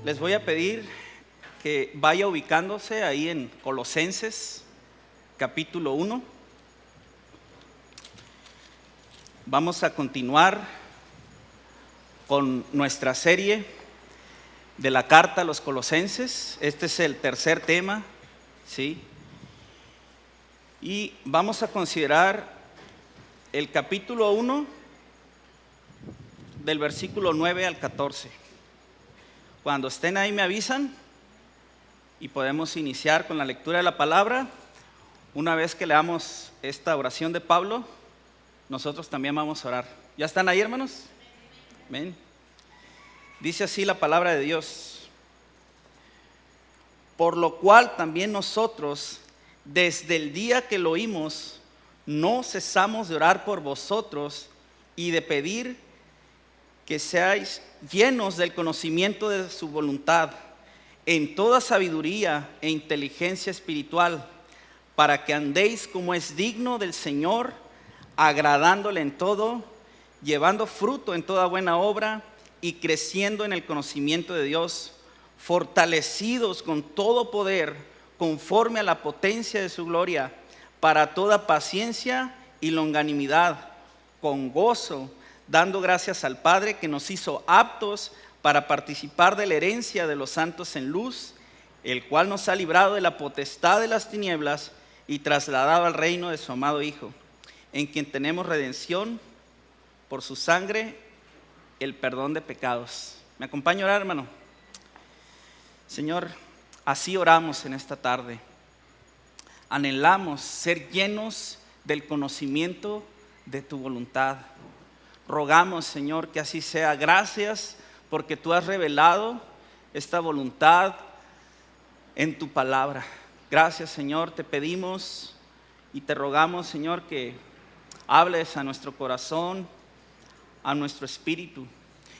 Les voy a pedir que vaya ubicándose ahí en Colosenses, capítulo 1. Vamos a continuar con nuestra serie de la carta a los Colosenses. Este es el tercer tema, ¿sí? Y vamos a considerar el capítulo 1 del versículo 9 al 14. Cuando estén ahí me avisan y podemos iniciar con la lectura de la palabra. Una vez que leamos esta oración de Pablo, nosotros también vamos a orar. ¿Ya están ahí, hermanos? Amén. Dice así la palabra de Dios: por lo cual también nosotros, desde el día que lo oímos, no cesamos de orar por vosotros y de pedir que seáis llenos del conocimiento de su voluntad, en toda sabiduría e inteligencia espiritual, para que andéis como es digno del Señor, agradándole en todo, llevando fruto en toda buena obra y creciendo en el conocimiento de Dios, fortalecidos con todo poder, conforme a la potencia de su gloria, para toda paciencia y longanimidad, con gozo, dando gracias al Padre que nos hizo aptos para participar de la herencia de los santos en luz, el cual nos ha librado de la potestad de las tinieblas y trasladado al reino de su amado Hijo, en quien tenemos redención por su sangre, el perdón de pecados. ¿Me acompaña a orar, hermano? Señor, así oramos en esta tarde. Anhelamos ser llenos del conocimiento de tu voluntad. Rogamos, Señor, que así sea. Gracias porque tú has revelado esta voluntad en tu palabra. Gracias, Señor, te pedimos y te rogamos, Señor, que hables a nuestro corazón, a nuestro espíritu.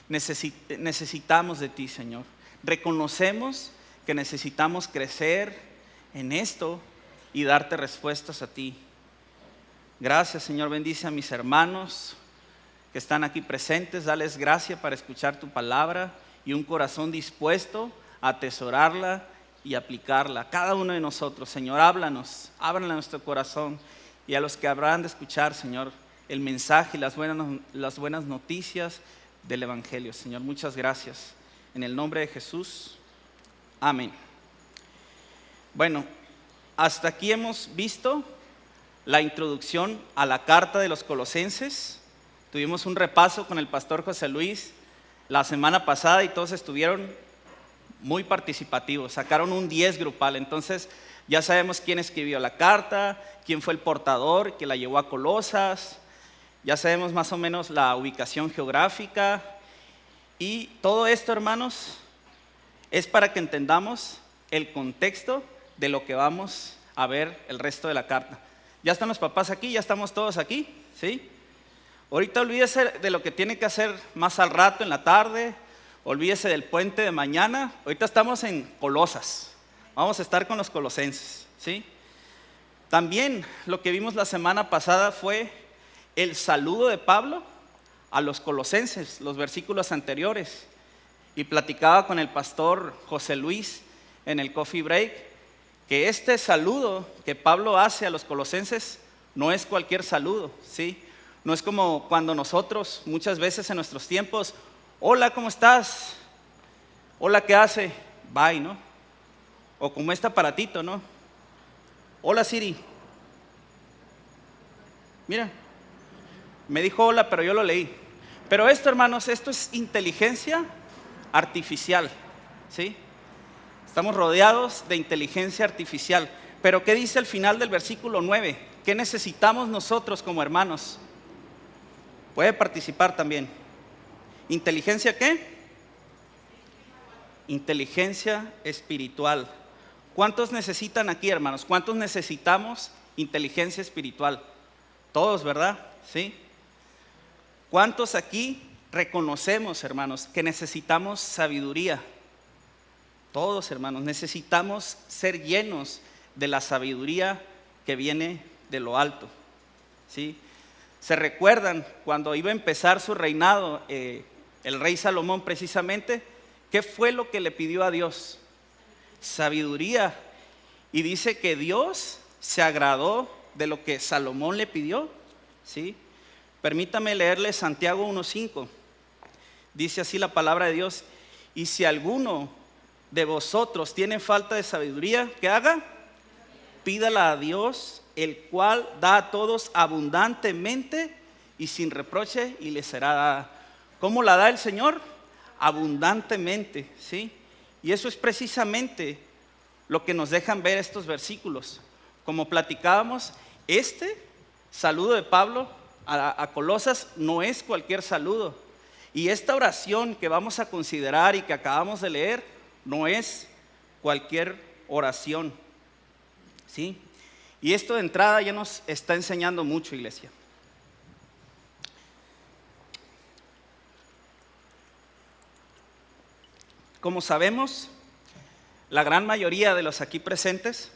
Necesitamos de ti, Señor. Reconocemos que necesitamos crecer en esto y darte respuestas a ti. Gracias, Señor, bendice a mis hermanos que están aquí presentes, dales gracia para escuchar tu palabra y un corazón dispuesto a atesorarla y aplicarla. Cada uno de nosotros, Señor, háblanos, ábranle a nuestro corazón, y a los que habrán de escuchar, Señor, el mensaje y las buenas noticias del Evangelio. Señor, muchas gracias. En el nombre de Jesús, amén. Bueno, hasta aquí hemos visto la introducción a la carta de los Colosenses. Tuvimos un repaso con el pastor José Luis la semana pasada y todos estuvieron muy participativos, sacaron un 10 grupal. Entonces ya sabemos quién escribió la carta, quién fue el portador que la llevó a Colosas, ya sabemos más o menos la ubicación geográfica, y todo esto, hermanos, es para que entendamos el contexto de lo que vamos a ver el resto de la carta. ¿Ya están los papás aquí? ¿Ya estamos todos aquí? ¿Sí? Ahorita olvídese de lo que tiene que hacer más al rato en la tarde, olvídese del puente de mañana. Ahorita estamos en Colosas, vamos a estar con los colosenses, ¿sí? También lo que vimos la semana pasada fue el saludo de Pablo a los colosenses, los versículos anteriores, y platicaba con el pastor José Luis en el coffee break que este saludo que Pablo hace a los colosenses no es cualquier saludo, ¿sí? No es como cuando nosotros muchas veces en nuestros tiempos, hola, ¿cómo estás? Hola, ¿qué hace? Bye, ¿no? O como este aparatito, ¿no? Hola, Siri. Mira, me dijo hola, pero yo lo leí. Pero esto, hermanos, esto es inteligencia artificial, ¿sí? Estamos rodeados de inteligencia artificial. Pero ¿qué dice al final del versículo 9? ¿Qué necesitamos nosotros como hermanos? Puede participar también. ¿Inteligencia qué? Inteligencia espiritual. ¿Cuántos necesitan aquí, hermanos? ¿Cuántos necesitamos inteligencia espiritual? Todos, ¿verdad? ¿Sí? ¿Cuántos aquí reconocemos, hermanos, que necesitamos sabiduría? Todos, hermanos, necesitamos ser llenos de la sabiduría que viene de lo alto, ¿sí? ¿Se recuerdan cuando iba a empezar su reinado el rey Salomón precisamente? ¿Qué fue lo que le pidió a Dios? Sabiduría. Y dice que Dios se agradó de lo que Salomón le pidió, ¿sí? Permítame leerle Santiago 1:5. Dice así la palabra de Dios: y si alguno de vosotros tiene falta de sabiduría, ¿qué haga? Pídala a Dios, el cual da a todos abundantemente y sin reproche, y le será dada. ¿Cómo la da el Señor? Abundantemente, ¿sí? Y eso es precisamente lo que nos dejan ver estos versículos. Como platicábamos, este saludo de Pablo a Colosas no es cualquier saludo. Y esta oración que vamos a considerar y que acabamos de leer no es cualquier oración, ¿sí? Y esto de entrada ya nos está enseñando mucho, iglesia. Como sabemos, la gran mayoría de los aquí presentes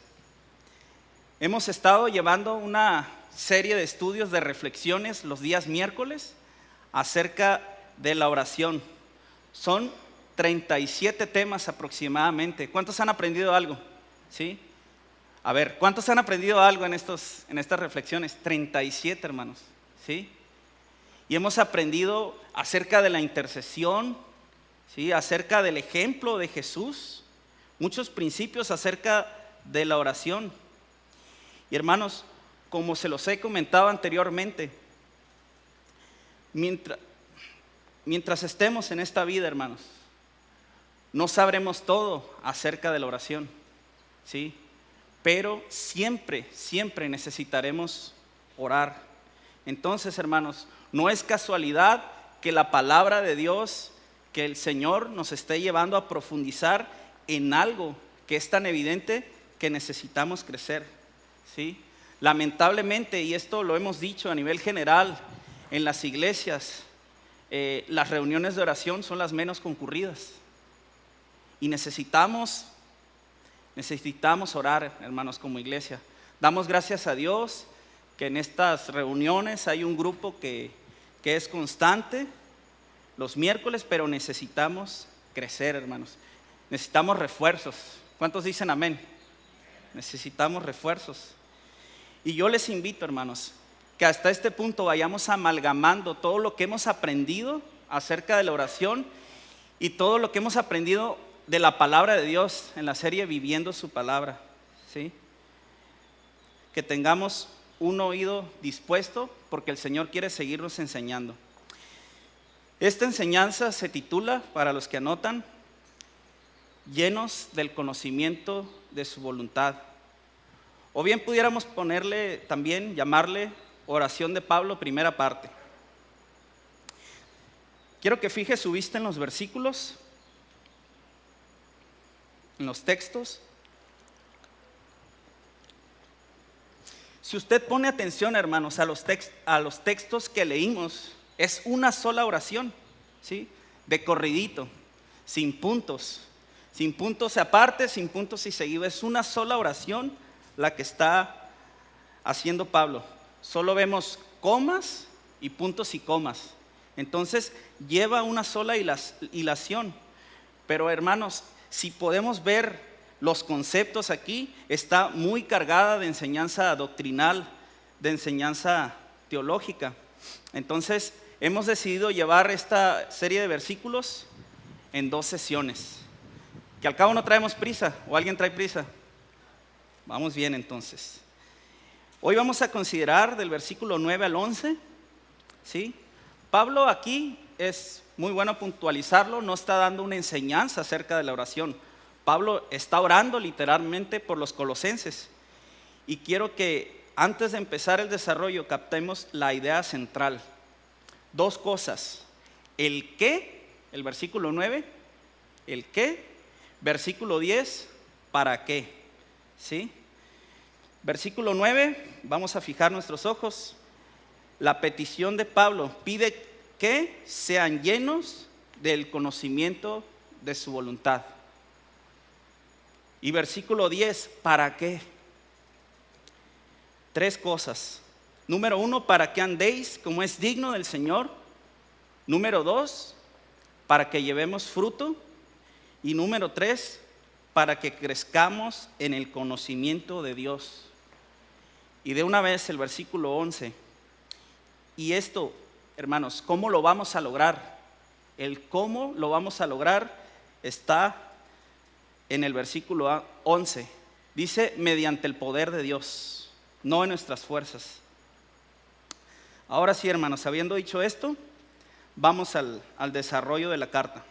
hemos estado llevando una serie de estudios, de reflexiones los días miércoles acerca de la oración. Son 37 temas aproximadamente. ¿Cuántos han aprendido algo? ¿Sí? A ver, ¿cuántos han aprendido algo en estas reflexiones? 37, hermanos, ¿sí? Y hemos aprendido acerca de la intercesión, ¿sí? Acerca del ejemplo de Jesús, muchos principios acerca de la oración. Y hermanos, como se los he comentado anteriormente, mientras estemos en esta vida, hermanos, no sabremos todo acerca de la oración, ¿sí? Pero siempre necesitaremos orar. Entonces, hermanos, no es casualidad que la palabra de Dios, que el Señor nos esté llevando a profundizar en algo que es tan evidente que necesitamos crecer, ¿sí? Lamentablemente, y esto lo hemos dicho a nivel general, en las iglesias, las reuniones de oración son las menos concurridas. Y necesitamos orar, hermanos, como iglesia. Damos gracias a Dios que en estas reuniones hay un grupo que es constante los miércoles, pero necesitamos crecer, hermanos. Necesitamos refuerzos. ¿Cuántos dicen amén? Necesitamos refuerzos. Y yo les invito, hermanos, que hasta este punto vayamos amalgamando todo lo que hemos aprendido acerca de la oración y todo lo que hemos aprendido de la palabra de Dios en la serie Viviendo su Palabra, ¿sí? Que tengamos un oído dispuesto porque el Señor quiere seguirnos enseñando. Esta enseñanza se titula, para los que anotan, llenos del conocimiento de su voluntad. O bien pudiéramos ponerle también, llamarle oración de Pablo, primera parte. Quiero que fije su vista en los versículos, en los textos. Si usted pone atención, hermanos, a los textos que leímos, es una sola oración, ¿sí? De corridito, sin puntos aparte, sin puntos y seguido. Es una sola oración la que está haciendo Pablo. Solo vemos comas y puntos y comas. Entonces lleva una sola hilación. Pero, hermanos, si podemos ver los conceptos aquí, está muy cargada de enseñanza doctrinal, de enseñanza teológica. Entonces hemos decidido llevar esta serie de versículos en 2 sesiones. Que al cabo no traemos prisa, ¿o alguien trae prisa? Vamos bien entonces. Hoy vamos a considerar del versículo 9 al 11, ¿sí? Pablo aquí, es muy bueno puntualizarlo, no está dando una enseñanza acerca de la oración. Pablo está orando literalmente por los colosenses. Y quiero que antes de empezar el desarrollo captemos la idea central. 2 cosas. El qué, el versículo 9, el qué, versículo 10, para qué, ¿sí? Versículo 9, vamos a fijar nuestros ojos. La petición de Pablo pide que sean llenos del conocimiento de su voluntad. Y versículo 10, ¿para qué? 3 cosas. Número 1, para que andéis como es digno del Señor. Número 2, para que llevemos fruto. Y número 3, para que crezcamos en el conocimiento de Dios. Y de una vez el versículo 11. Y esto, hermanos, ¿cómo lo vamos a lograr? El cómo lo vamos a lograr está en el versículo 11. Dice, mediante el poder de Dios, no en nuestras fuerzas. Ahora sí, hermanos, habiendo dicho esto, vamos al desarrollo de la carta.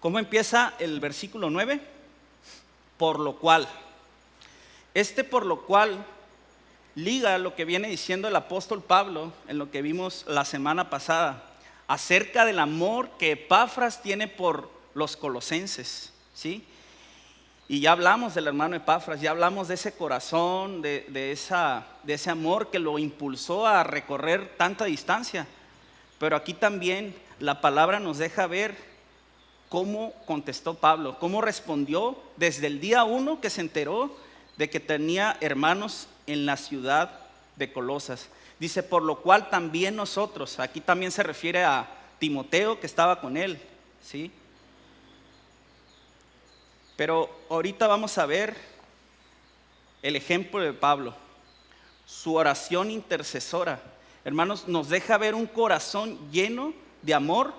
¿Cómo empieza el versículo 9? Por lo cual. Por lo cual liga lo que viene diciendo el apóstol Pablo en lo que vimos la semana pasada acerca del amor que Epafras tiene por los colosenses, ¿sí? Y ya hablamos del hermano Epafras, ya hablamos de ese corazón, de ese amor que lo impulsó a recorrer tanta distancia. Pero aquí también la palabra nos deja ver cómo contestó Pablo, cómo respondió desde el día 1 que se enteró de que tenía hermanos en la ciudad de Colosas. Dice, por lo cual también nosotros, aquí también se refiere a Timoteo que estaba con él, ¿sí? Pero ahorita vamos a ver el ejemplo de Pablo, su oración intercesora. Hermanos, nos deja ver un corazón lleno de amor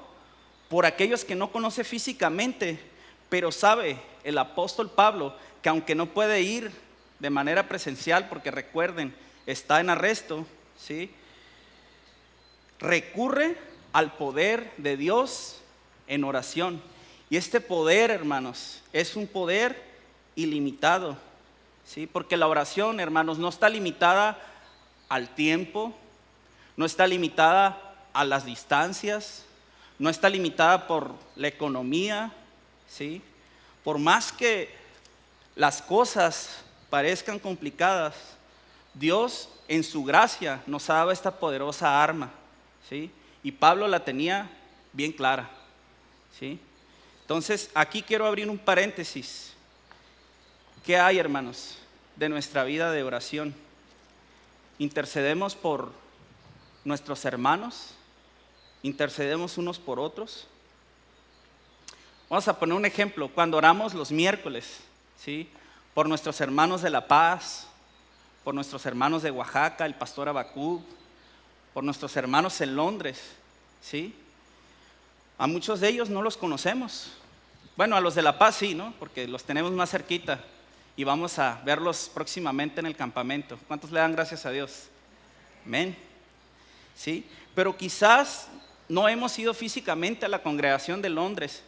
por aquellos que no conoce físicamente, pero sabe el apóstol Pablo que aunque no puede ir de manera presencial, porque recuerden, está en arresto, ¿sí? Recurre al poder de Dios en oración. Y este poder, hermanos, es un poder ilimitado, ¿sí? Porque la oración, hermanos, no está limitada al tiempo, no está limitada a las distancias, no está limitada por la economía, ¿sí? Por más que las cosas parezcan complicadas, Dios en su gracia nos ha dado esta poderosa arma, ¿sí? Y Pablo la tenía bien clara, ¿sí? Entonces aquí quiero abrir un paréntesis. ¿Qué hay, hermanos, de nuestra vida de oración? ¿Intercedemos por nuestros hermanos? ¿Intercedemos unos por otros? Vamos a poner un ejemplo. Cuando oramos los miércoles, ¿sí? Por nuestros hermanos de La Paz, por nuestros hermanos de Oaxaca, el pastor Abacú, por nuestros hermanos en Londres, ¿sí? A muchos de ellos no los conocemos. Bueno, a los de La Paz sí, ¿no? Porque los tenemos más cerquita y vamos a verlos próximamente en el campamento. ¿Cuántos le dan gracias a Dios? Amén. ¿Sí? Pero quizás no hemos ido físicamente a la congregación de Londres.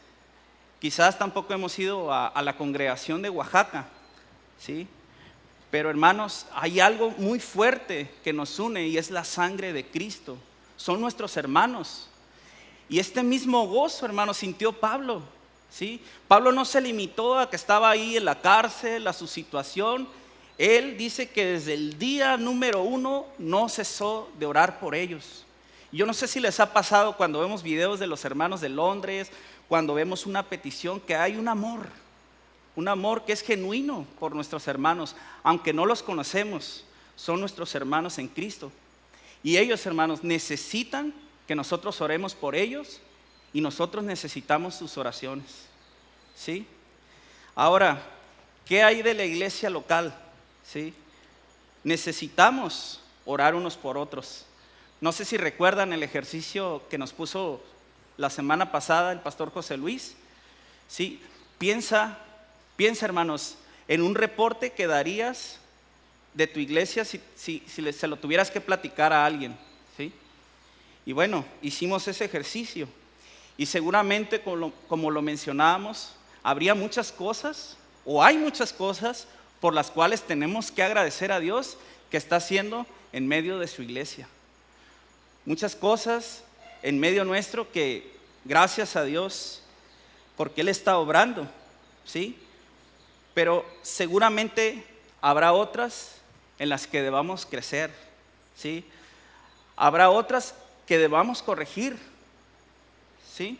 Quizás tampoco hemos ido a la congregación de Oaxaca, ¿sí? Pero hermanos, hay algo muy fuerte que nos une y es la sangre de Cristo. Son nuestros hermanos. Y este mismo gozo, hermanos, sintió Pablo, ¿sí? Pablo no se limitó a que estaba ahí en la cárcel, a su situación. Él dice que desde el día número 1 no cesó de orar por ellos. Yo no sé si les ha pasado cuando vemos videos de los hermanos de Londres, cuando vemos una petición, que hay un amor que es genuino por nuestros hermanos, aunque no los conocemos, son nuestros hermanos en Cristo. Y ellos, hermanos, necesitan que nosotros oremos por ellos y nosotros necesitamos sus oraciones, ¿sí? Ahora, ¿qué hay de la iglesia local? ¿Sí? Necesitamos orar unos por otros. No sé si recuerdan el ejercicio que nos puso la semana pasada el pastor José Luis, ¿sí? Piensa, hermanos, en un reporte que darías de tu iglesia si se lo tuvieras que platicar a alguien, ¿sí? Y bueno, hicimos ese ejercicio y seguramente como lo mencionábamos, habría muchas cosas o hay muchas cosas por las cuales tenemos que agradecer a Dios que está haciendo en medio de su iglesia. Muchas cosas en medio nuestro que gracias a Dios porque Él está obrando, ¿sí? Pero seguramente habrá otras en las que debamos crecer, ¿sí? Habrá otras que debamos corregir, ¿sí?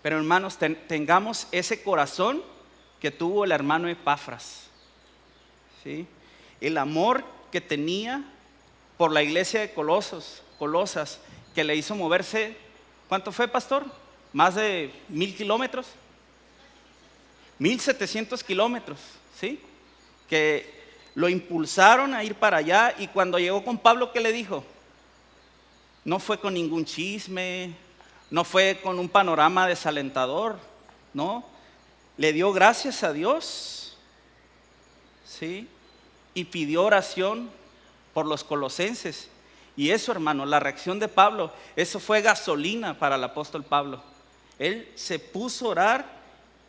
Pero hermanos, tengamos ese corazón que tuvo el hermano Epafras, ¿sí? El amor que tenía por la iglesia de Colosas, que le hizo moverse, ¿cuánto fue, pastor? Más de 1,000 kilómetros, 1,700 kilómetros, ¿sí? Que lo impulsaron a ir para allá, y cuando llegó con Pablo, ¿qué le dijo? No fue con ningún chisme, no fue con un panorama desalentador, ¿no? Le dio gracias a Dios, ¿sí? Y pidió oración por los colosenses. Y eso, hermano, la reacción de Pablo, eso fue gasolina para el apóstol Pablo. Él se puso a orar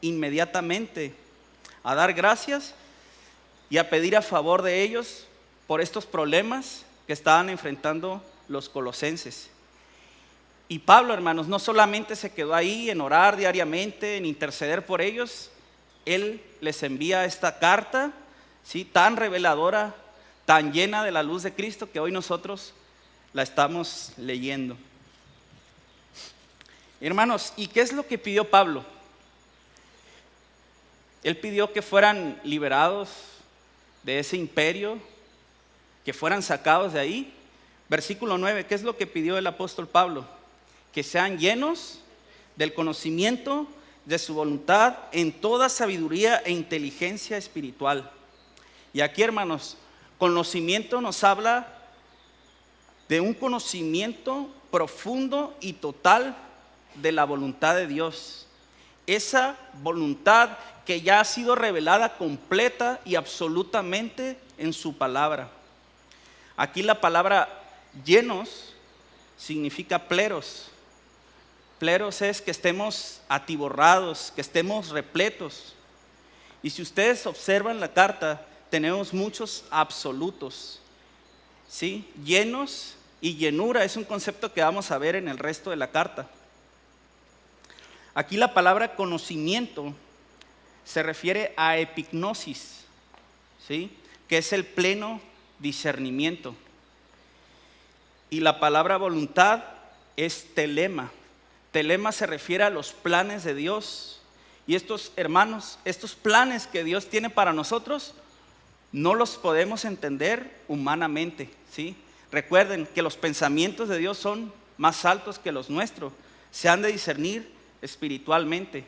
inmediatamente, a dar gracias y a pedir a favor de ellos por estos problemas que estaban enfrentando los colosenses. Y Pablo, hermanos, no solamente se quedó ahí en orar diariamente, en interceder por ellos, él les envía esta carta, ¿sí?, tan reveladora, tan llena de la luz de Cristo, que hoy nosotros la estamos leyendo. Hermanos, ¿y qué es lo que pidió Pablo? Él pidió que fueran liberados de ese imperio, que fueran sacados de ahí. Versículo 9, ¿qué es lo que pidió el apóstol Pablo? Que sean llenos del conocimiento de su voluntad en toda sabiduría e inteligencia espiritual. Y aquí, hermanos, conocimiento nos habla de un conocimiento profundo y total de la voluntad de Dios. Esa voluntad que ya ha sido revelada completa y absolutamente en su palabra. Aquí la palabra llenos significa pleros. Pleros es que estemos atiborrados, que estemos repletos. Y si ustedes observan la carta, tenemos muchos absolutos, ¿sí? Llenos y llenura es un concepto que vamos a ver en el resto de la carta. Aquí la palabra conocimiento se refiere a epignosis, ¿sí?, que es el pleno discernimiento. Y la palabra voluntad es telema. Telema se refiere a los planes de Dios. Y estos, hermanos, estos planes que Dios tiene para nosotros, no los podemos entender humanamente, ¿sí? Recuerden que los pensamientos de Dios son más altos que los nuestros. Se han de discernir espiritualmente.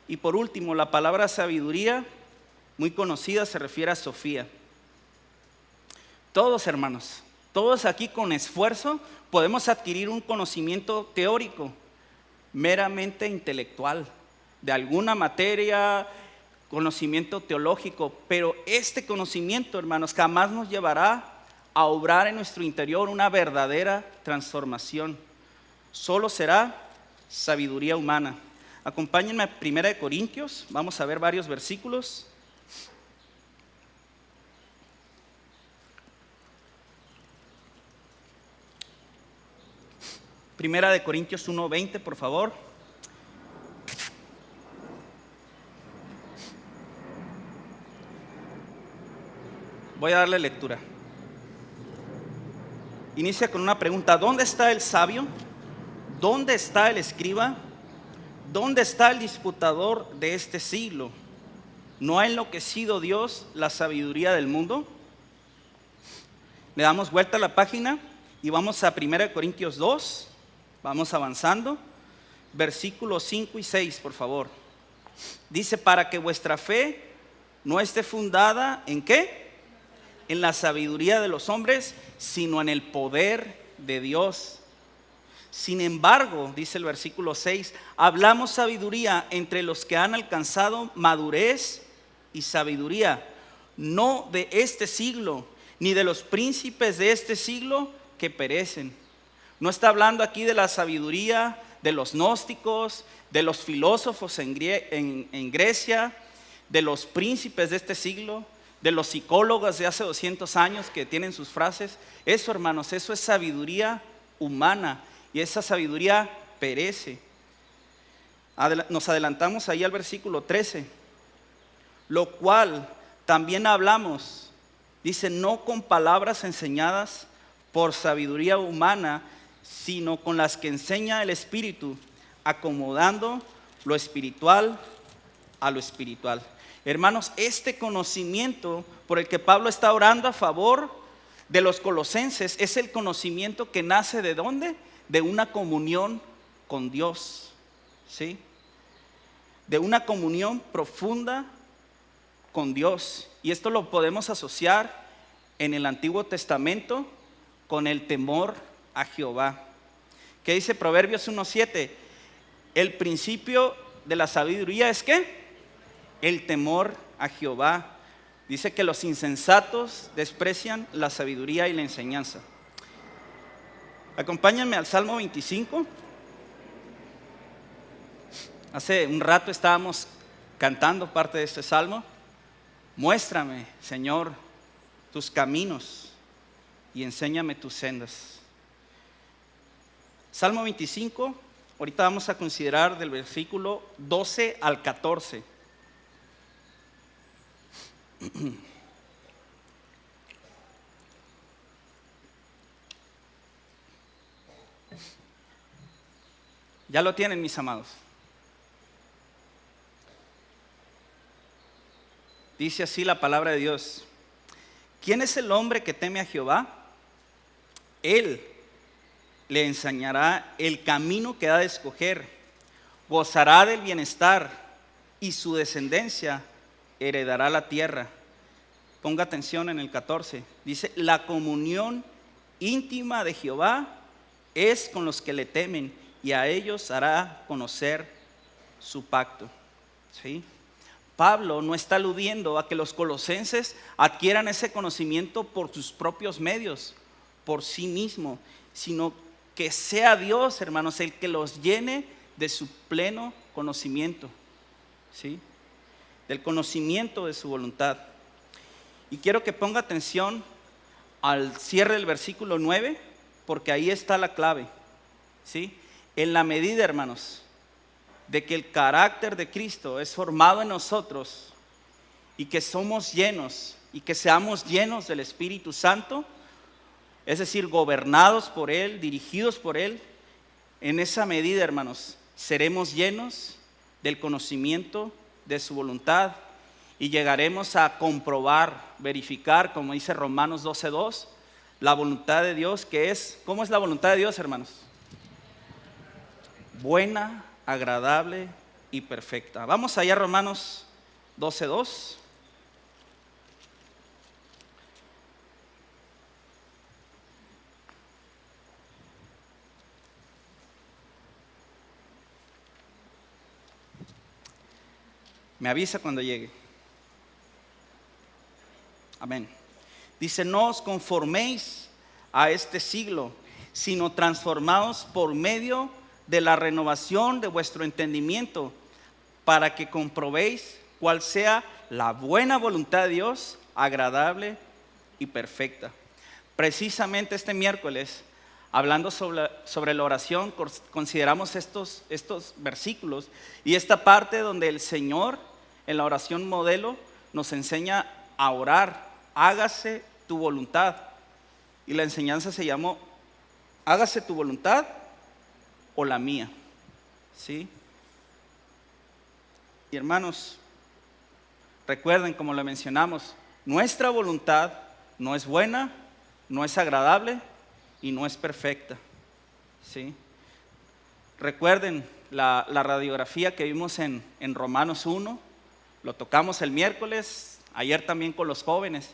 Y por último, la palabra sabiduría, muy conocida, se refiere a Sofía. Todos, hermanos, todos aquí con esfuerzo podemos adquirir un conocimiento teórico, meramente intelectual, de alguna materia, conocimiento teológico, pero este conocimiento, hermanos, jamás nos llevará a obrar en nuestro interior una verdadera transformación. Solo será sabiduría humana. Acompáñenme a 1 Corintios, vamos a ver varios versículos. Primera de Corintios 1:20, por favor. Voy a darle lectura. Inicia con una pregunta: ¿dónde está el sabio? ¿Dónde está el escriba? ¿Dónde está el disputador de este siglo? ¿No ha enloquecido Dios la sabiduría del mundo? Le damos vuelta a la página y vamos a 1 Corintios 2. Vamos avanzando. Versículos 5 y 6, por favor. Dice: para que vuestra fe no esté fundada ¿en qué? En la sabiduría de los hombres, sino en el poder de Dios. Sin embargo, dice el versículo 6, hablamos sabiduría entre los que han alcanzado madurez y sabiduría, no de este siglo, ni de los príncipes de este siglo que perecen. No está hablando aquí de la sabiduría de los gnósticos, de los filósofos en Grecia, de los príncipes de este siglo, de los psicólogos de hace 200 años que tienen sus frases. Eso, hermanos, eso es sabiduría humana, y esa sabiduría perece. Nos adelantamos ahí al versículo 13. Lo cual también hablamos, dice, no con palabras enseñadas por sabiduría humana, sino con las que enseña el Espíritu, acomodando lo espiritual a lo espiritual. Hermanos, este conocimiento por el que Pablo está orando a favor de los colosenses es el conocimiento que nace ¿de dónde? De una comunión con Dios, ¿sí? De una comunión profunda con Dios. Y esto lo podemos asociar en el Antiguo Testamento con el temor a Jehová. ¿Qué dice Proverbios 1:7? El principio de la sabiduría es ¿qué? El temor a Jehová. Dice que los insensatos desprecian la sabiduría y la enseñanza. Acompáñenme al Salmo 25. Hace un rato estábamos cantando parte de este salmo. Muéstrame, Señor, tus caminos y enséñame tus sendas. Salmo 25, ahorita vamos a considerar del versículo 12 al 14. Ya lo tienen, mis amados. Dice así la palabra de Dios: ¿quién es el hombre que teme a Jehová? Él le enseñará el camino que ha de escoger, gozará del bienestar y su descendencia heredará la tierra. Ponga atención en el 14. Dice: la comunión íntima de Jehová es con los que le temen, y a ellos hará conocer su pacto. ¿Sí? Pablo no está aludiendo a que los colosenses adquieran ese conocimiento por sus propios medios, por sí mismo, sino que sea Dios, hermanos, el que los llene de su pleno conocimiento, ¿sí? Del conocimiento de su voluntad. Y quiero que ponga atención al cierre del versículo 9, porque ahí está la clave, ¿sí? En la medida, hermanos, de que el carácter de Cristo es formado en nosotros y que somos llenos y que seamos llenos del Espíritu Santo, es decir, gobernados por Él, dirigidos por Él, en esa medida, hermanos, seremos llenos del conocimiento de su voluntad y llegaremos a comprobar, verificar, como dice Romanos 12:2, la voluntad de Dios, que es, ¿cómo es la voluntad de Dios, hermanos? Buena, agradable y perfecta. Vamos allá a Romanos 12:2. Me avisa cuando llegue. Amén. Dice: no os conforméis a este siglo, sino transformaos por medio de la renovación de vuestro entendimiento, para que comprobéis cuál sea la buena voluntad de Dios, agradable y perfecta. Precisamente este miércoles, hablando sobre la oración, consideramos estos versículos y esta parte donde el Señor en la oración modelo nos enseña a orar: hágase tu voluntad. Y la enseñanza se llamó: hágase tu voluntad o la mía. ¿Sí? Y hermanos, recuerden, como lo mencionamos, nuestra voluntad no es buena, no es agradable y no es perfecta. ¿Sí? Recuerden la radiografía que vimos en Romanos 1, lo tocamos el miércoles, ayer también con los jóvenes.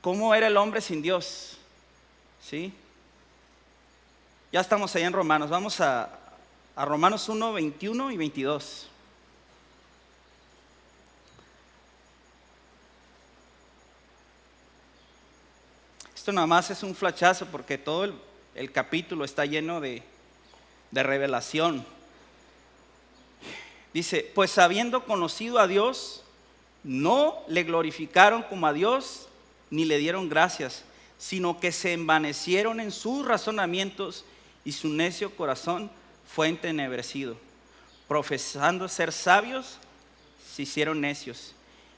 ¿Cómo era el hombre sin Dios? ¿Sí? Ya estamos allá en Romanos, vamos a Romanos 1, 21 y 22. Esto nada más es un flachazo porque todo el capítulo está lleno de revelación. Dice: pues habiendo conocido a Dios, no le glorificaron como a Dios, ni le dieron gracias, sino que se envanecieron en sus razonamientos y su necio corazón fue entenebrecido. Profesando ser sabios, se hicieron necios.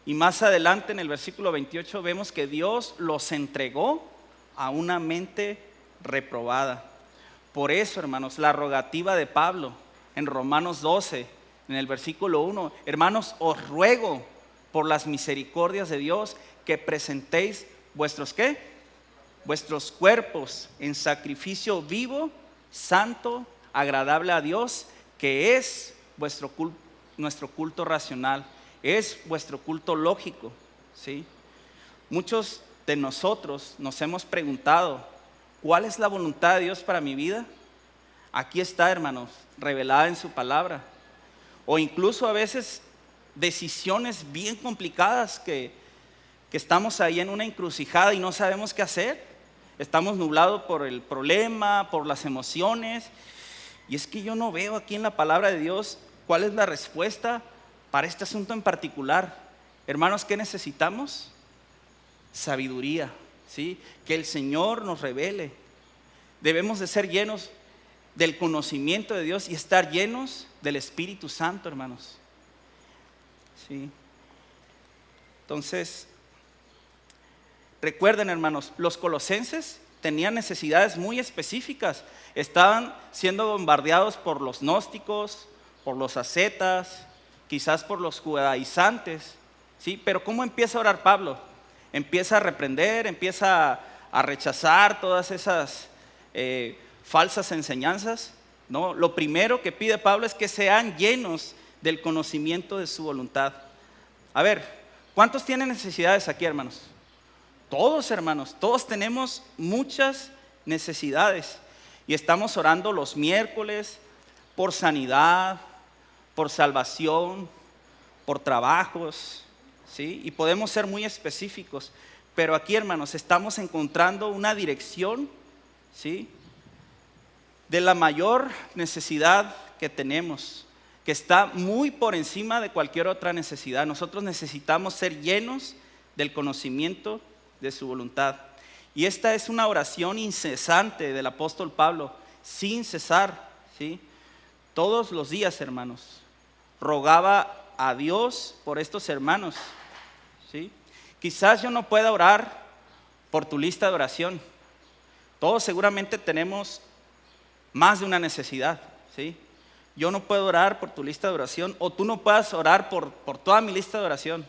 Y más adelante en el versículo 28 vemos que Dios los entregó a una mente reprobada. Por eso, hermanos, la rogativa de Pablo en Romanos 12, en el versículo 1: hermanos, os ruego por las misericordias de Dios que presentéis vuestros ¿qué? vuestros cuerpos en sacrificio vivo, santo, agradable a Dios, que es nuestro culto racional, es vuestro culto lógico, ¿sí? Muchos de nosotros nos hemos preguntado, ¿cuál es la voluntad de Dios para mi vida? Aquí está, hermanos, revelada en su palabra. O incluso a veces decisiones bien complicadas que estamos ahí en una encrucijada y no sabemos qué hacer. Estamos nublados por el problema, por las emociones. Y es que yo no veo aquí en la palabra de Dios cuál es la respuesta para este asunto en particular. Hermanos, ¿qué necesitamos? Sabiduría, ¿sí? Que el Señor nos revele. Debemos de ser llenos del conocimiento de Dios y estar llenos del Espíritu Santo, hermanos. ¿Sí? Entonces, recuerden, hermanos, los colosenses tenían necesidades muy específicas. Estaban siendo bombardeados por los gnósticos, por los ascetas, quizás por los judaizantes, ¿sí? Pero ¿cómo empieza a orar Pablo? Empieza a reprender, empieza a rechazar todas esas falsas enseñanzas, ¿no? Lo primero que pide Pablo es que sean llenos del conocimiento de su voluntad. A ver, ¿cuántos tienen necesidades aquí, hermanos? Todos, hermanos, todos tenemos muchas necesidades y estamos orando los miércoles por sanidad, por salvación, por trabajos, ¿sí? Y podemos ser muy específicos, pero aquí, hermanos, estamos encontrando una dirección, ¿sí?, de la mayor necesidad que tenemos, que está muy por encima de cualquier otra necesidad. Nosotros necesitamos ser llenos del conocimiento de su voluntad. Y esta es una oración incesante del apóstol Pablo, sin cesar, ¿sí? Todos los días, hermanos, rogaba a Dios por estos hermanos, ¿sí? Quizás yo no pueda orar por tu lista de oración. Todos seguramente tenemos más de una necesidad, ¿sí? Yo no puedo orar por tu lista de oración, o tú no puedas orar por toda mi lista de oración.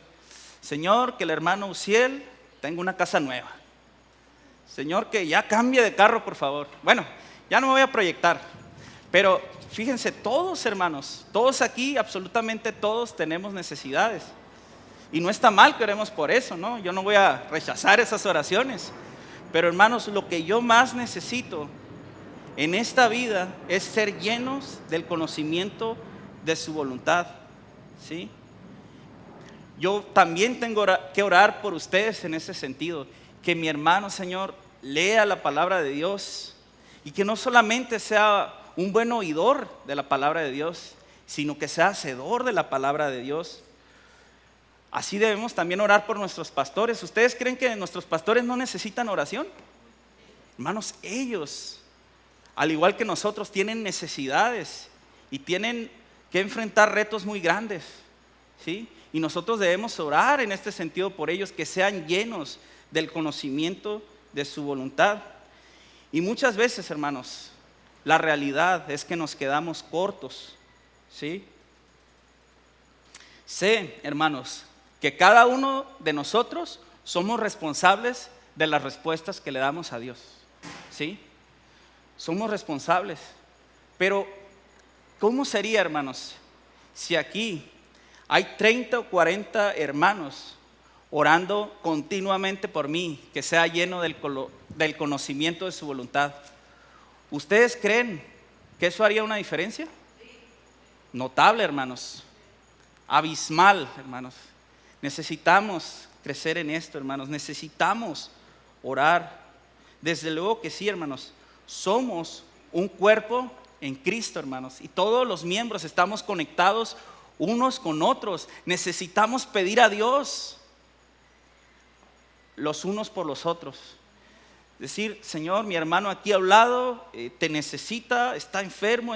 Señor, que el hermano Uciel tenga una casa nueva. Señor, que ya cambie de carro, por favor. Bueno, ya no me voy a proyectar, pero fíjense, todos, hermanos, todos aquí, absolutamente todos tenemos necesidades. Y no está mal que oremos por eso, ¿no? Yo no voy a rechazar esas oraciones. Pero, hermanos, lo que yo más necesito en esta vida es ser llenos del conocimiento de su voluntad, ¿sí? Yo también tengo que orar por ustedes en ese sentido, que mi hermano, Señor, lea la palabra de Dios y que no solamente sea un buen oidor de la palabra de Dios, sino que sea hacedor de la palabra de Dios. Así debemos también orar por nuestros pastores. ¿Ustedes creen que nuestros pastores no necesitan oración? Hermanos, ellos, al igual que nosotros, tienen necesidades y tienen que enfrentar retos muy grandes, ¿sí? Y nosotros debemos orar en este sentido por ellos, que sean llenos del conocimiento de su voluntad. Y muchas veces, hermanos, la realidad es que nos quedamos cortos, ¿sí? Sé, hermanos, que cada uno de nosotros somos responsables de las respuestas que le damos a Dios, ¿sí? Somos responsables. Pero ¿cómo sería, hermanos, si aquí hay 30 o 40 hermanos orando continuamente por mí, que sea lleno del conocimiento de su voluntad? ¿Ustedes creen que eso haría una diferencia? Notable, hermanos. Abismal, hermanos. Necesitamos crecer en esto, hermanos. Necesitamos orar. Desde luego que sí, hermanos. Somos un cuerpo en Cristo, hermanos. Y todos los miembros estamos conectados unos con otros. Necesitamos pedir a Dios los unos por los otros. Decir, Señor, mi hermano aquí ha hablado, te necesita, está enfermo,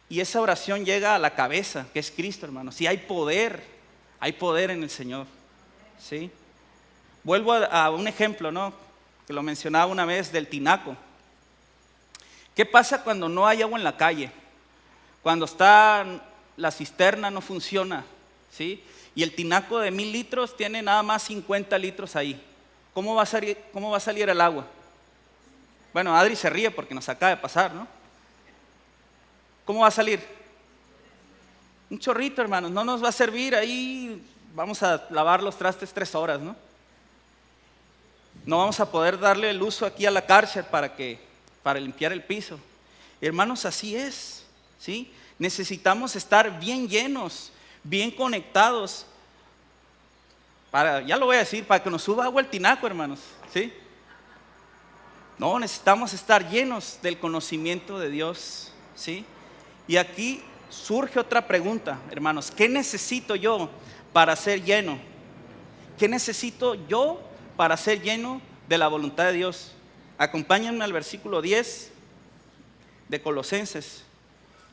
y esa oración llega a la cabeza, que es Cristo, hermanos. Y hay poder en el Señor, ¿sí? Vuelvo a un ejemplo, ¿no?, que lo mencionaba una vez, del tinaco. ¿Qué pasa cuando no hay agua en la calle? Cuando la cisterna no funciona, ¿sí? Y el tinaco de 1000 litros tiene nada más 50 litros ahí. cómo va a salir el agua? Bueno, Adri se ríe porque nos acaba de pasar, ¿no? ¿Cómo va a salir? Un chorrito, hermanos, no nos va a servir ahí, vamos a lavar los trastes 3 horas, ¿no? No vamos a poder darle el uso aquí a la cárcel para limpiar el piso. Hermanos, así es, ¿sí? Necesitamos estar bien llenos, bien conectados. Ya lo voy a decir, para que nos suba agua el tinaco, hermanos, ¿sí? No, necesitamos estar llenos del conocimiento de Dios, ¿sí? Y aquí surge otra pregunta, hermanos. ¿Qué necesito yo para ser lleno? ¿Qué necesito yo para ser lleno de la voluntad de Dios? Acompáñenme al versículo 10 de Colosenses.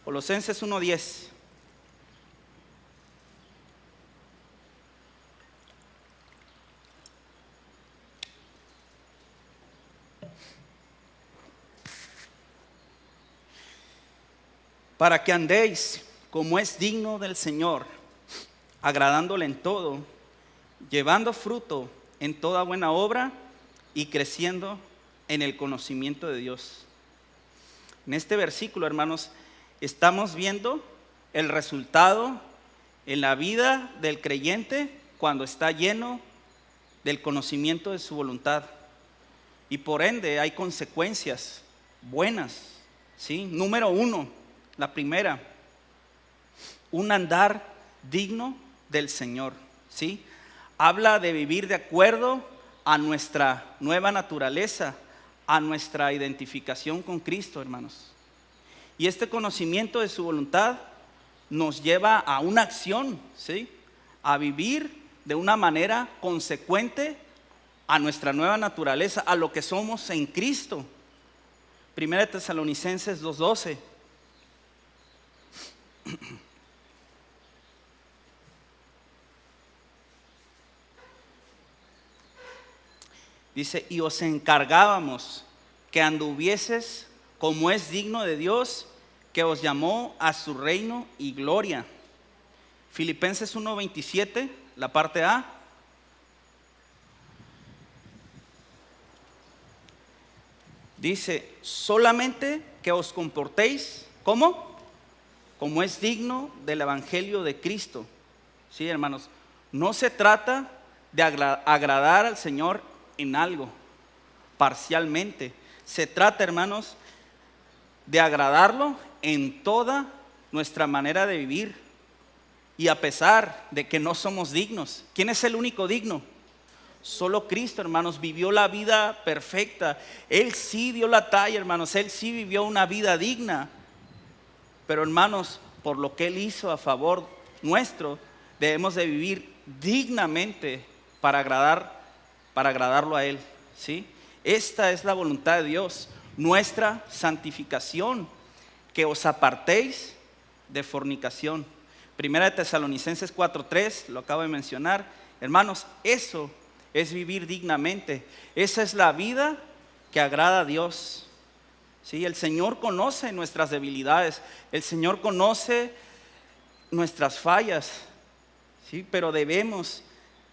Colosenses 1:10. Para que andéis como es digno del Señor, agradándole en todo, llevando fruto en toda buena obra y creciendo en el conocimiento de Dios. En este versículo, hermanos, estamos viendo el resultado en la vida del creyente cuando está lleno del conocimiento de su voluntad. Y por ende hay consecuencias buenas, ¿sí? Número 1, la primera, un andar digno del Señor, ¿sí? Habla de vivir de acuerdo a nuestra nueva naturaleza, a nuestra identificación con Cristo, hermanos. Y este conocimiento de su voluntad nos lleva a una acción, ¿sí? A vivir de una manera consecuente a nuestra nueva naturaleza, a lo que somos en Cristo. Primera de Tesalonicenses 2:12. Dice, y os encargábamos que anduvieses como es digno de Dios, que os llamó a su reino y gloria. Filipenses 1:27, la parte A. Dice, solamente que os comportéis, ¿cómo? Como es digno del evangelio de Cristo. Sí, hermanos, no se trata de agradar al Señor en algo, parcialmente. Se trata, hermanos, de agradarlo en toda nuestra manera de vivir. Y a pesar de que no somos dignos. ¿Quién es el único digno? Solo Cristo, hermanos, vivió la vida perfecta. Él sí dio la talla, hermanos. Él sí vivió una vida digna. Pero, hermanos, por lo que Él hizo a favor nuestro, debemos de vivir dignamente para agradarlo a Él, ¿sí? Esta es la voluntad de Dios, nuestra santificación, que os apartéis de fornicación. Primera de Tesalonicenses 4:3, lo acabo de mencionar. Hermanos, eso es vivir dignamente. Esa es la vida que agrada a Dios. ¿Sí? El Señor conoce nuestras debilidades, el Señor conoce nuestras fallas, ¿sí? Pero debemos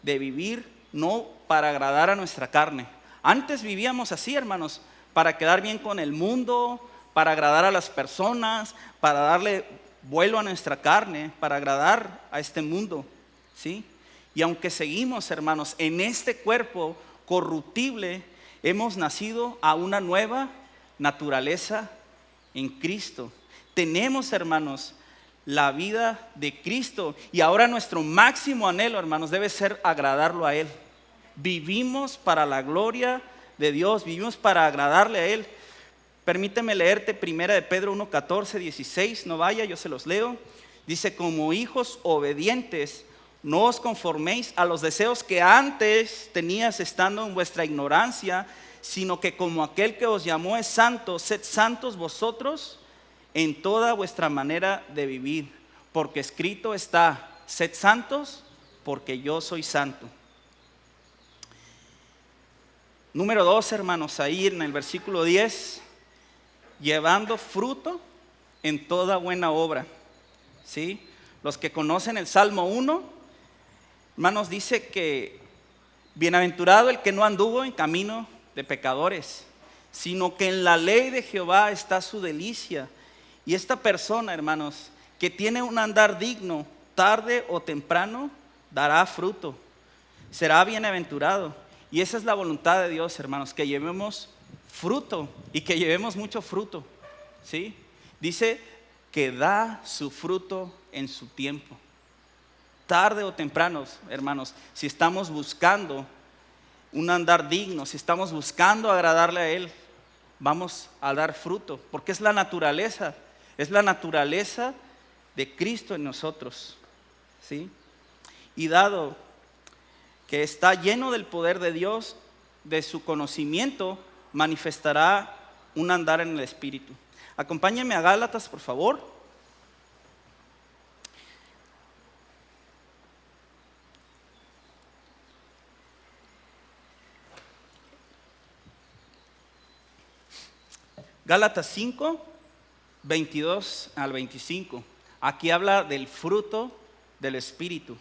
de vivir no para agradar a nuestra carne. Antes vivíamos así, hermanos, para quedar bien con el mundo, para agradar a las personas, para darle vuelo a nuestra carne, para agradar a este mundo, ¿sí? Y aunque seguimos, hermanos, en este cuerpo corruptible, hemos nacido a una nueva naturaleza en Cristo. Tenemos, hermanos, la vida de Cristo, y ahora nuestro máximo anhelo, hermanos, debe ser agradarlo a Él. Vivimos para la gloria de Dios, vivimos para agradarle a Él. Permíteme leerte primera de Pedro 1:14, 16, no vaya, yo se los leo. Dice, como hijos obedientes, no os conforméis a los deseos que antes tenías estando en vuestra ignorancia, sino que como aquel que os llamó es santo, sed santos vosotros en toda vuestra manera de vivir, porque escrito está, sed santos porque yo soy santo. Número 2, hermanos, ahí en el versículo 10, llevando fruto en toda buena obra, ¿sí? Los que conocen el Salmo 1, hermanos, dice que Bienaventurado el que no anduvo en camino de pecadores, sino que en la ley de Jehová está su delicia. Y esta persona, hermanos, que tiene un andar digno, tarde o temprano dará fruto, será bienaventurado. Y esa es la voluntad de Dios, hermanos, que llevemos fruto y que llevemos mucho fruto, ¿sí? Dice que da su fruto en su tiempo. Tarde o temprano, hermanos, si estamos buscando un andar digno, si estamos buscando agradarle a Él, vamos a dar fruto, porque es la naturaleza de Cristo en nosotros, ¿sí? Y dado que está lleno del poder de Dios, de su conocimiento, manifestará un andar en el Espíritu. Acompáñenme a Gálatas, por favor. Gálatas 5, 22 al 25. Aquí habla del fruto del Espíritu.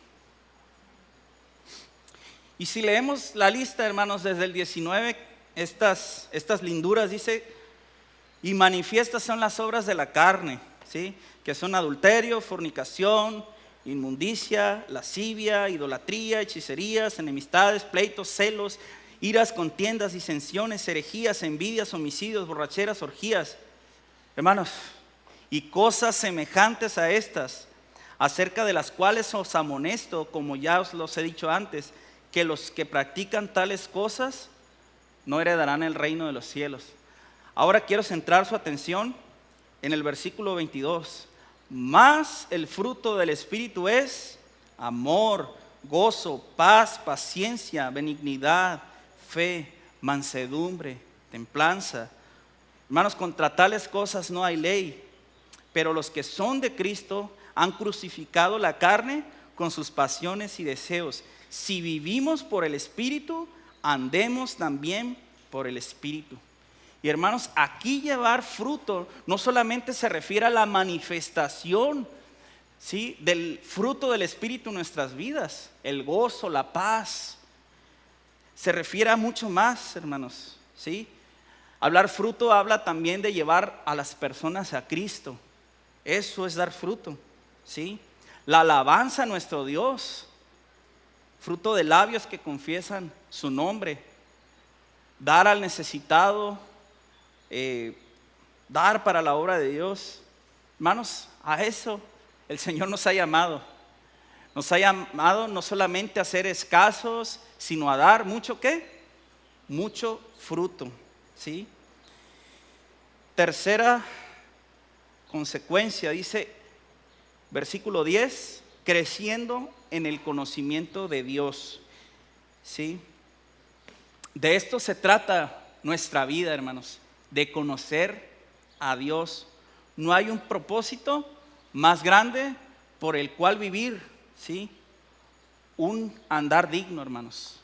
Y si leemos la lista, hermanos, desde el 19, estas linduras dice, y manifiestas son las obras de la carne, ¿sí? Que son adulterio, fornicación, inmundicia, lascivia, idolatría, hechicerías, enemistades, pleitos, celos, iras, contiendas, disensiones, herejías, envidias, homicidios, borracheras, orgías. Hermanos, y cosas semejantes a estas, acerca de las cuales os amonesto, como ya os los he dicho antes, que los que practican tales cosas no heredarán el reino de los cielos. Ahora quiero centrar su atención en el versículo 22. Mas el fruto del Espíritu es amor, gozo, paz, paciencia, benignidad, fe, mansedumbre, templanza. Hermanos, contra tales cosas no hay ley, pero los que son de Cristo han crucificado la carne con sus pasiones y deseos. Si vivimos por el Espíritu, andemos también por el Espíritu. Y hermanos, aquí llevar fruto no solamente se refiere a la manifestación, ¿sí?, del fruto del Espíritu en nuestras vidas, el gozo, la paz. Se refiere a mucho más, hermanos, ¿sí? Hablar fruto habla también de llevar a las personas a Cristo. Eso es dar fruto, ¿sí? La alabanza a nuestro Dios, fruto de labios que confiesan su nombre. Dar al necesitado, dar para la obra de Dios. Hermanos, a eso el Señor nos ha llamado. Nos ha llamado no solamente a ser escasos, sino a dar mucho ¿qué? Mucho fruto, ¿sí? Tercera consecuencia, dice versículo 10, creciendo en el conocimiento de Dios, ¿sí? De esto se trata nuestra vida, hermanos, de conocer a Dios. No hay un propósito más grande por el cual vivir, ¿sí? Un andar digno, hermanos.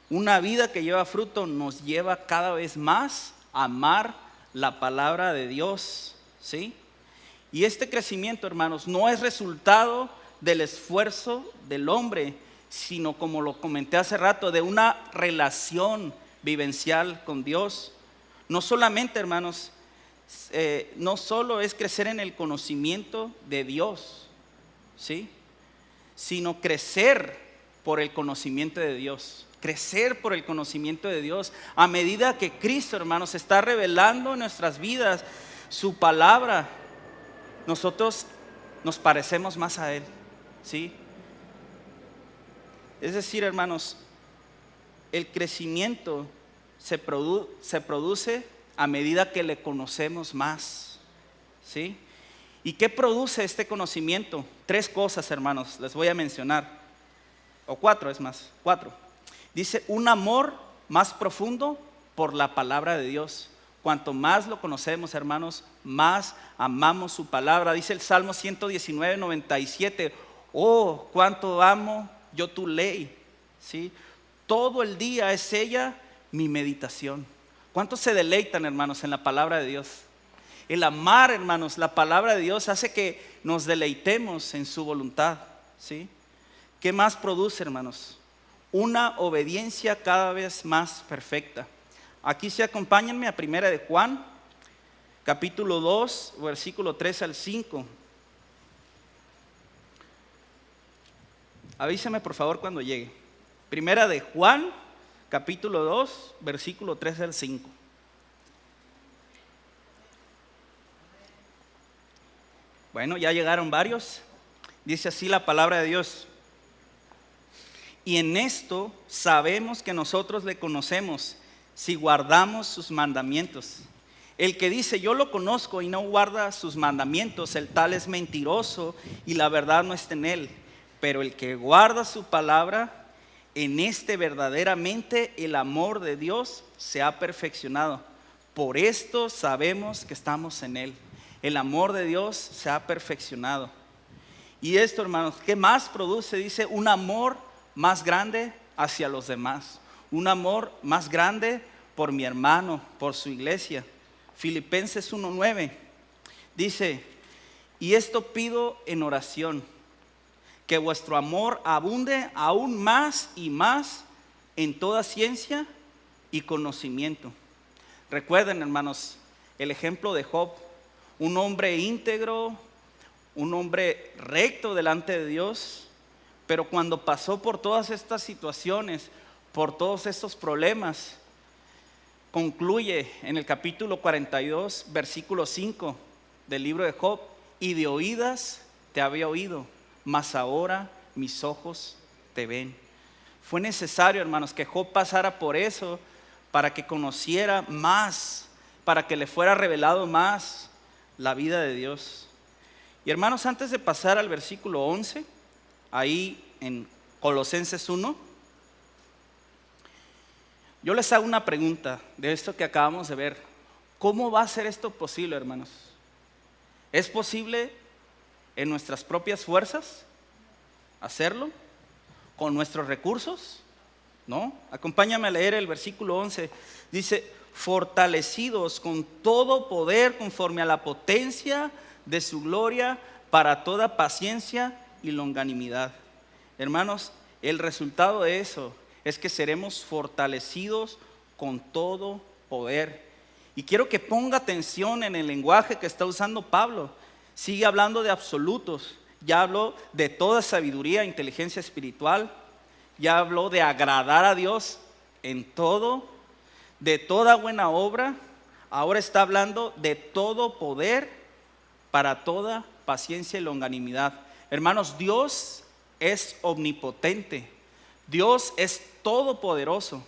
Una vida que lleva fruto nos lleva cada vez más a amar la palabra de Dios, ¿sí? Y este crecimiento, hermanos, no es resultado del esfuerzo del hombre, sino, como lo comenté hace rato, de una relación vivencial con Dios. No solamente, hermanos, no solo es crecer en el conocimiento de Dios, ¿sí?, sino crecer por el conocimiento de Dios. Crecer por el conocimiento de Dios. A medida que Cristo, hermanos, está revelando en nuestras vidas su palabra, nosotros nos parecemos más a Él, ¿sí? Es decir, hermanos, el crecimiento se produce a medida que le conocemos más, ¿sí? ¿Y qué produce este conocimiento? 3 cosas, hermanos, les voy a mencionar. O 4, es más, 4. Dice, un amor más profundo por la palabra de Dios. Cuanto más lo conocemos, hermanos, más amamos su palabra. Dice el Salmo 119, 97. Oh, cuánto amo yo tu ley, ¿sí? Todo el día es ella mi meditación. ¿Cuántos se deleitan, hermanos, en la palabra de Dios? El amar, hermanos, la palabra de Dios hace que nos deleitemos en su voluntad, ¿sí? ¿Qué más produce, hermanos? una obediencia cada vez más perfecta. Aquí sí, acompáñenme a 1 de Juan, capítulo 2, versículo 3 al 5. Avíseme por favor cuando llegue. 1 de Juan, capítulo 2, versículo 3 al 5. Bueno, ya llegaron varios. Dice así la palabra de Dios. Y en esto sabemos que nosotros le conocemos, si guardamos sus mandamientos. El que dice yo lo conozco y no guarda sus mandamientos, el tal es mentiroso y la verdad no está en él. Pero el que guarda su palabra, en este verdaderamente el amor de Dios se ha perfeccionado. Por esto sabemos que estamos en él. El amor de Dios se ha perfeccionado. Y esto, hermanos, ¿qué más produce? Dice, un amor más grande hacia los demás. Un amor más grande por mi hermano, por su iglesia. Filipenses 1:9 dice, y esto pido en oración, que vuestro amor abunde aún más y más en toda ciencia y conocimiento. Recuerden, hermanos, el ejemplo de Job, un hombre íntegro, un hombre recto delante de Dios, pero cuando pasó por todas estas situaciones, por todos estos problemas, concluye en el capítulo 42, versículo 5 del libro de Job, y de oídas te había oído, mas ahora mis ojos te ven. Fue necesario, hermanos, que Job pasara por eso para que conociera más, para que le fuera revelado más la vida de Dios. Y hermanos, antes de pasar al versículo 11, ahí en Colosenses 1, yo les hago una pregunta de esto que acabamos de ver. ¿Cómo va a ser esto posible, hermanos? ¿Es posible en nuestras propias fuerzas hacerlo? ¿Con nuestros recursos? ¿No? Acompáñame a leer el versículo 11. Dice, fortalecidos con todo poder conforme a la potencia de su gloria para toda paciencia y longanimidad. Hermanos, el resultado de eso es que seremos fortalecidos con todo poder. Y quiero que ponga atención en el lenguaje que está usando Pablo. Sigue hablando de absolutos. Ya habló de toda sabiduría e inteligencia espiritual. Ya habló de agradar a Dios en todo, de toda buena obra. Ahora está hablando de todo poder para toda paciencia y longanimidad. Hermanos, Dios es omnipotente. Dios es todopoderoso.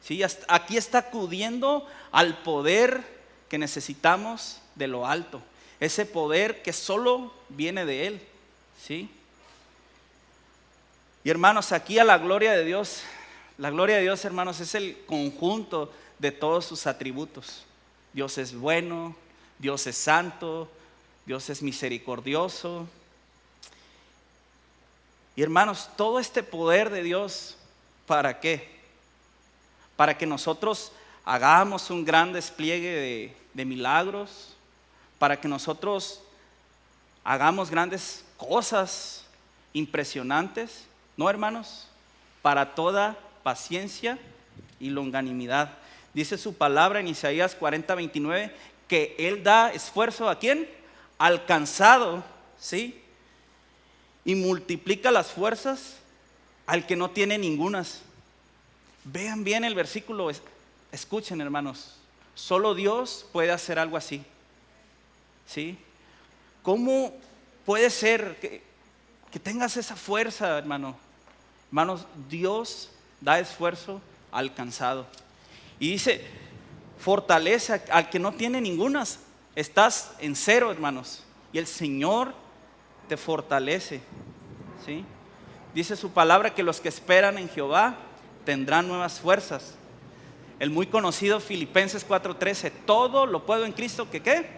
¿Sí? Aquí está acudiendo al poder que necesitamos de lo alto. Ese poder que solo viene de Él. ¿Sí? Y hermanos, aquí a la gloria de Dios, hermanos, es el conjunto de todos sus atributos. Dios es bueno, Dios es santo, Dios es misericordioso. Y hermanos, todo este poder de Dios, ¿para qué? Para que nosotros hagamos un gran despliegue de milagros, para que nosotros hagamos grandes cosas impresionantes. No, hermanos, para toda paciencia y longanimidad. Dice su palabra en Isaías 40:29 que Él da esfuerzo ¿a quién? Al cansado, ¿sí? Y multiplica las fuerzas al que no tiene ningunas. Vean bien el versículo, escuchen, hermanos. Solo Dios puede hacer algo así, ¿sí? ¿Cómo puede ser que tengas esa fuerza, hermano? Hermanos, Dios da esfuerzo al cansado. Y dice, fortalece al que no tiene ningunas. Estás en cero, hermanos, y el Señor te fortalece, ¿sí? Dice su palabra que los que esperan en Jehová tendrán nuevas fuerzas. El muy conocido Filipenses 4:13, todo lo puedo en Cristo que ¿qué?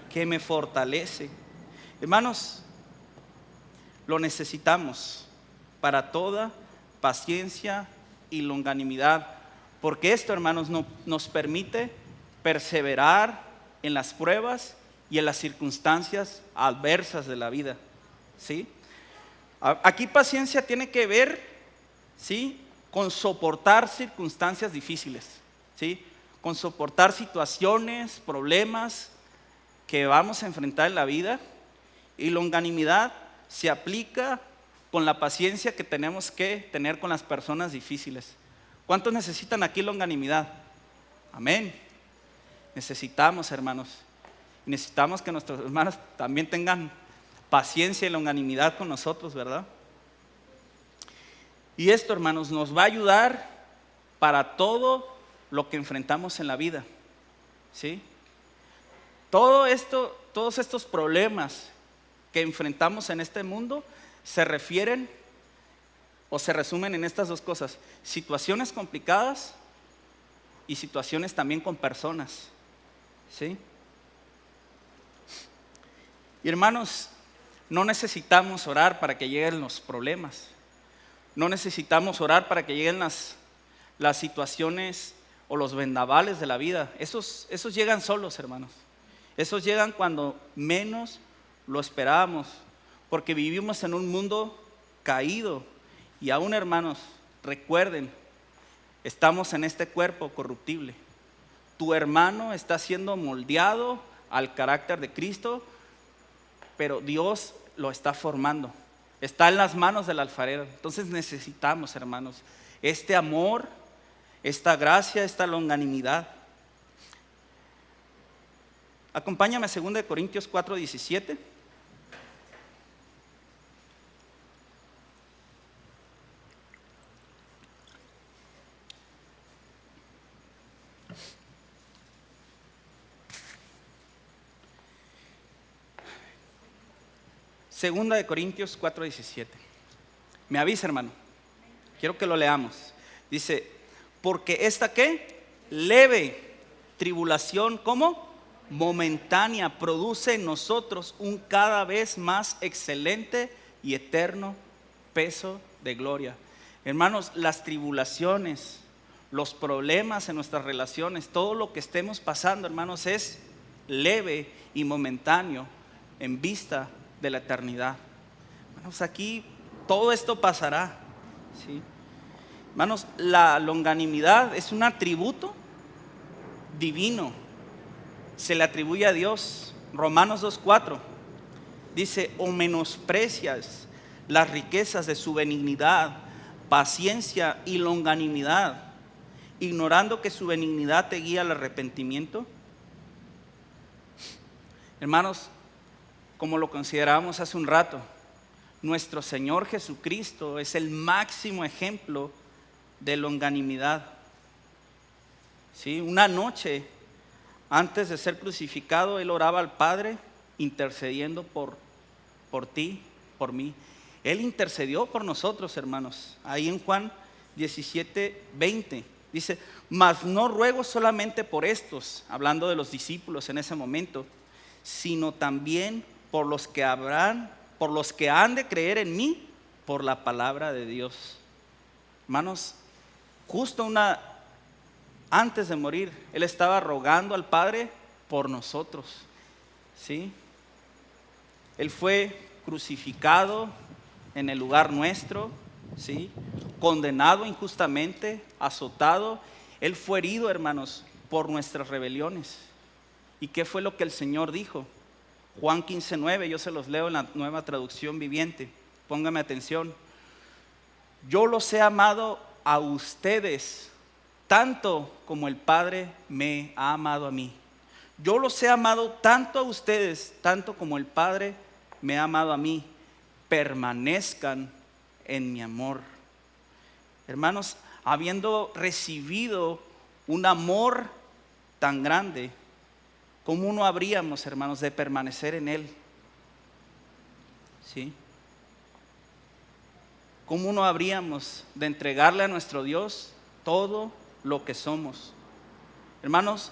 Que me fortalece. Hermanos, lo necesitamos para toda paciencia y longanimidad, porque esto, hermanos, nos permite perseverar en las pruebas y en las circunstancias adversas de la vida, ¿sí? Aquí paciencia tiene que ver, ¿sí?, con soportar circunstancias difíciles, ¿sí? Con soportar situaciones, problemas que vamos a enfrentar en la vida. Y longanimidad se aplica con la paciencia que tenemos que tener con las personas difíciles. ¿Cuántos necesitan aquí longanimidad? Amén. Necesitamos, hermanos. Necesitamos que nuestros hermanos también tengan paciencia y longanimidad con nosotros, ¿verdad? Y esto, hermanos, nos va a ayudar para todo lo que enfrentamos en la vida, ¿sí? Todo esto, todos estos problemas que enfrentamos en este mundo se refieren o se resumen en estas dos cosas: situaciones complicadas y situaciones también con personas, ¿sí? Y hermanos, no necesitamos orar para que lleguen los problemas. No necesitamos orar para que lleguen las situaciones o los vendavales de la vida. Esos llegan solos, hermanos. Esos llegan cuando menos lo esperábamos, porque vivimos en un mundo caído. Y aún, hermanos, recuerden, estamos en este cuerpo corruptible. Tu hermano está siendo moldeado al carácter de Cristo, pero Dios lo está formando. Está en las manos del alfarero. Entonces necesitamos, hermanos, este amor, esta gracia, esta longanimidad. Acompáñame a 2 Corintios 4:17. Segunda de Corintios 4:17. Me avisa, hermano. Quiero que lo leamos. Dice, porque esta ¿qué? Leve tribulación, ¿cómo? Momentánea, produce en nosotros un cada vez más excelente y eterno peso de gloria. Hermanos, las tribulaciones, los problemas en nuestras relaciones, todo lo que estemos pasando, hermanos, es leve y momentáneo en vista de la eternidad. Hermanos, aquí todo esto pasará, ¿sí? Hermanos, la longanimidad es un atributo divino, se le atribuye a Dios. Romanos 2:4 dice, o menosprecias las riquezas de su benignidad, paciencia y longanimidad, ignorando que su benignidad te guía al arrepentimiento. Hermanos, como lo considerábamos hace un rato, nuestro Señor Jesucristo es el máximo ejemplo de longanimidad, ¿sí? Una noche antes de ser crucificado, Él oraba al Padre intercediendo por ti, por mí. Él intercedió por nosotros, hermanos. Ahí en Juan 17:20 dice, mas no ruego solamente por estos, hablando de los discípulos en ese momento, sino también por los que han de creer en mí por la palabra de Dios. Hermanos, justo antes de morir, Él estaba rogando al Padre por nosotros, ¿sí? Él fue crucificado en el lugar nuestro, ¿sí? Condenado injustamente, azotado. Él fue herido, hermanos, por nuestras rebeliones. ¿Y qué fue lo que el Señor dijo? Juan 15:9, yo se los leo en la Nueva Traducción Viviente. Póngame atención. Yo los he amado a ustedes tanto como el Padre me ha amado a mí. Yo los he amado tanto a ustedes, tanto como el Padre me ha amado a mí. Permanezcan en mi amor. Hermanos, habiendo recibido un amor tan grande, ¿cómo no habríamos, hermanos, de permanecer en Él? ¿Sí? ¿Cómo no habríamos de entregarle a nuestro Dios todo lo que somos? Hermanos,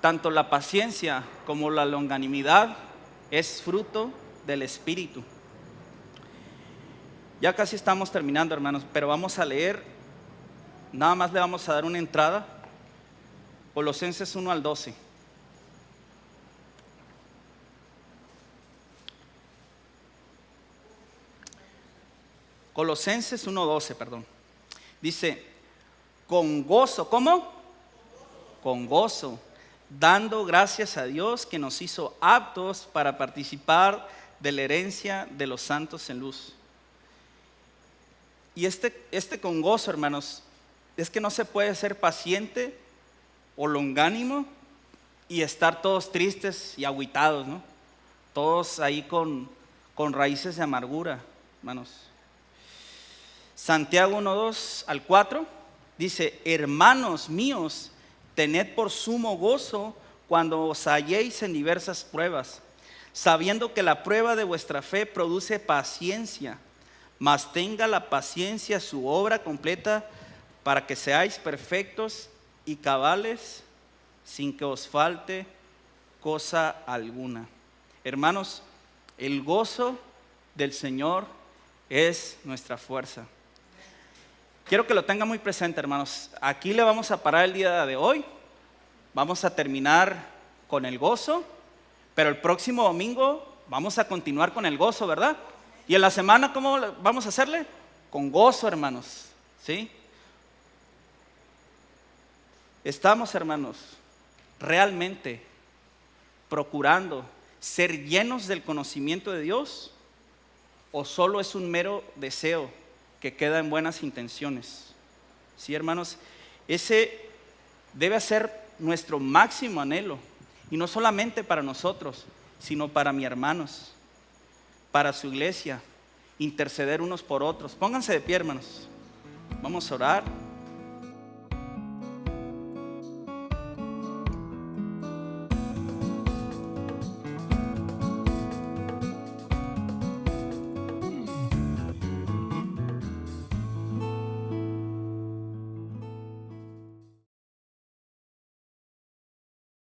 tanto la paciencia como la longanimidad es fruto del Espíritu. Ya casi estamos terminando, hermanos, pero vamos a leer, nada más le vamos a dar una entrada, Colosenses 1-12. Colosenses 1:12, perdón. Dice, con gozo, ¿cómo? Con gozo, dando gracias a Dios que nos hizo aptos para participar de la herencia de los santos en luz. Y este con gozo, hermanos, es que no se puede ser paciente o longánimo y estar todos tristes y agüitados, ¿no? Todos ahí con raíces de amargura, hermanos. Santiago 1:2 al 4 dice, hermanos míos, tened por sumo gozo cuando os halléis en diversas pruebas, sabiendo que la prueba de vuestra fe produce paciencia, mas tenga la paciencia su obra completa para que seáis perfectos y cabales sin que os falte cosa alguna. Hermanos, el gozo del Señor es nuestra fuerza. Quiero que lo tengan muy presente, hermanos. Aquí le vamos a parar el día de hoy. Vamos a terminar con el gozo, pero el próximo domingo vamos a continuar con el gozo, ¿verdad? Y en la semana, ¿cómo vamos a hacerle? Con gozo, hermanos, ¿sí? Estamos, hermanos, realmente procurando ser llenos del conocimiento de Dios, o solo es un mero deseo que queda en buenas intenciones. Sí, hermanos, ese debe ser nuestro máximo anhelo, y no solamente para nosotros, sino para mis hermanos, para su iglesia, interceder unos por otros. Pónganse de pie, hermanos, vamos a orar.